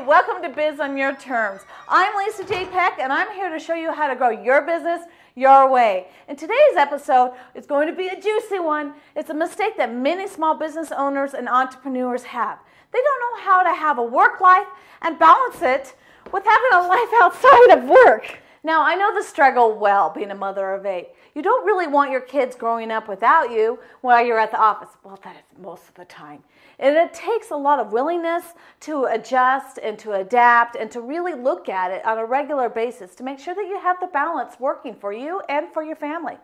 welcome to Biz on Your Terms. I'm Lisa J. Peck, and I'm here to show you how to grow your business your way. And today's episode is going to be a juicy one. It's a mistake that many small business owners and entrepreneurs have. They don't know how to have a work life and balance it with having a life outside of work. Now, I know the struggle well, being a mother of 8. You don't really want your kids growing up without you while you're at the office. Well, that is most of the time. And it takes a lot of willingness to adjust and to adapt and to really look at it on a regular basis to make sure that you have the balance working for you and for your family.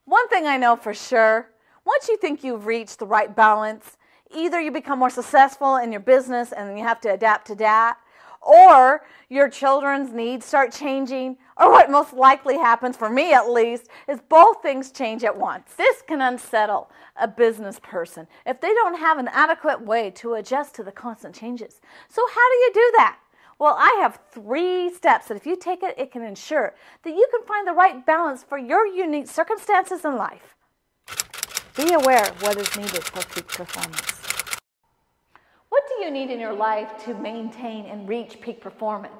One thing I know for sure, once you think you've reached the right balance, either you become more successful in your business and you have to adapt to that, or your children's needs start changing, or what most likely happens, for me at least, is both things change at once. This can unsettle a business person if they don't have an adequate way to adjust to the constant changes. So how do you do that? Well, I have 3 steps that if you take it, it can ensure that you can find the right balance for your unique circumstances in life. Be aware of what is needed for peak performance. What do you need in your life to maintain and reach peak performance?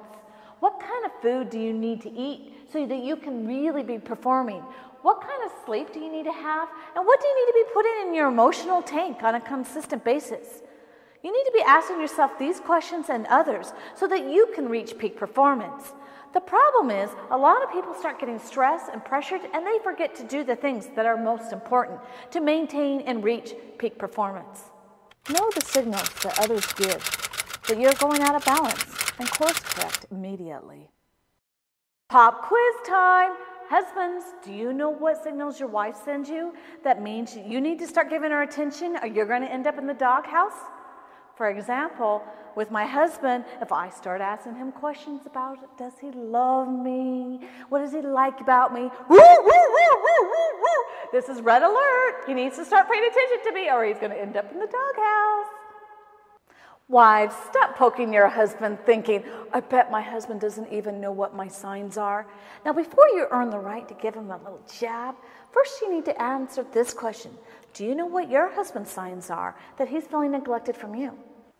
What kind of food do you need to eat so that you can really be performing? What kind of sleep do you need to have? And what do you need to be putting in your emotional tank on a consistent basis? You need to be asking yourself these questions and others so that you can reach peak performance. The problem is a lot of people start getting stressed and pressured and they forget to do the things that are most important to maintain and reach peak performance. Know the signals that others give that you're going out of balance and course correct immediately. Pop quiz time! Husbands, do you know what signals your wife sends you that means you need to start giving her attention or you're going to end up in the doghouse? For example, with my husband, if I start asking him questions about it, does he love me? What does he like about me? This is red alert. He needs to start paying attention to me or he's going to end up in the doghouse. Wives, stop poking your husband thinking, I bet my husband doesn't even know what my signs are. Now, before you earn the right to give him a little jab, first you need to answer this question. Do you know what your husband's signs are that he's feeling neglected from you?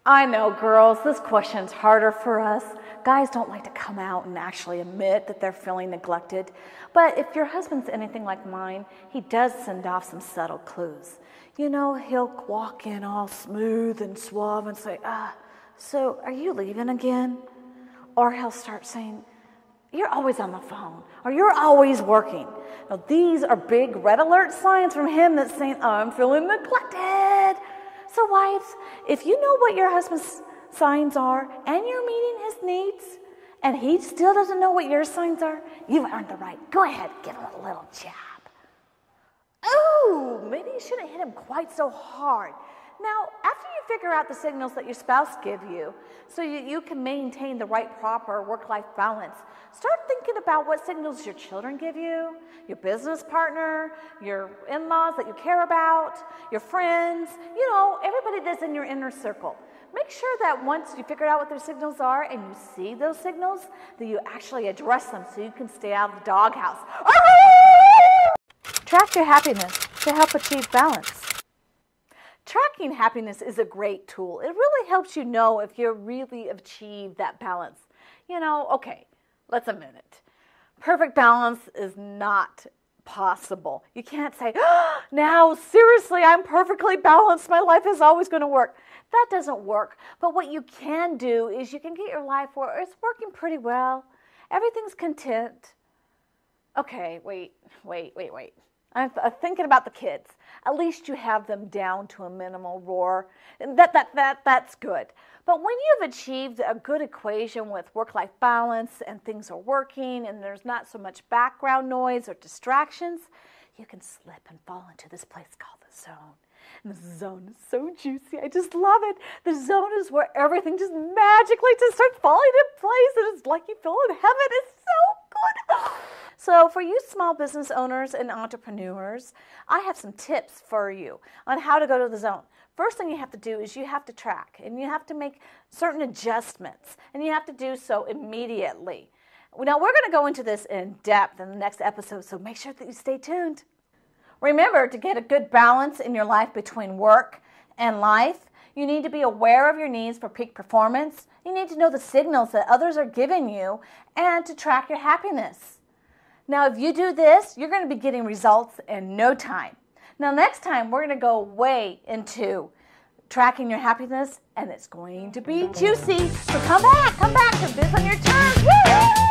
I know, girls, this question's harder for us. Guys don't like to come out and actually admit that they're feeling neglected. But if your husband's anything like mine, he does send off some subtle clues. You know, he'll walk in all smooth and suave and say, so are you leaving again? Or he'll start saying, you're always on the phone, or you're always working. Now, these are big red alert signs from him that's saying, I'm feeling neglected. So wives, if you know what your husband's signs are and you're meeting his needs, and he still doesn't know what your signs are, you've earned the right. Go ahead, give him a little jab. Oh, maybe you shouldn't hit him quite so hard. Now, after you figure out the signals that your spouse give you so you can maintain the right proper work-life balance, start thinking about what signals your children give you, your business partner, your in-laws that you care about, your friends, everybody that's in your inner circle. Make sure that once you figure out what their signals are and you see those signals, that you actually address them so you can stay out of the doghouse. Track your happiness to help achieve balance. Tracking happiness is a great tool. It really helps you know if you really achieved that balance. Okay, let's admit it. Perfect balance is not possible. You can't say, now, seriously, I'm perfectly balanced. My life is always going to work. That doesn't work. But what you can do is you can get your life where it's working pretty well. Everything's content. Okay, wait. I'm thinking about the kids. At least you have them down to a minimal roar. That's good. But when you've achieved a good equation with work-life balance and things are working and there's not so much background noise or distractions, you can slip and fall into this place called the zone. And the zone is so juicy. I just love it. The zone is where everything just magically just starts falling in place. And it's like you feel in heaven. It's so good. So for you small business owners and entrepreneurs, I have some tips for you on how to go to the zone. First thing you have to do is you have to track and you have to make certain adjustments and you have to do so immediately. Now we're going to go into this in depth in the next episode, so make sure that you stay tuned. Remember, to get a good balance in your life between work and life, You need to be aware of your needs for peak performance. You need to know the signals that others are giving you and to track your happiness. Now, if you do this, you're going to be getting results in no time. Now, next time, we're going to go way into tracking your happiness, and it's going to be juicy. So come back to this on your terms. Woo!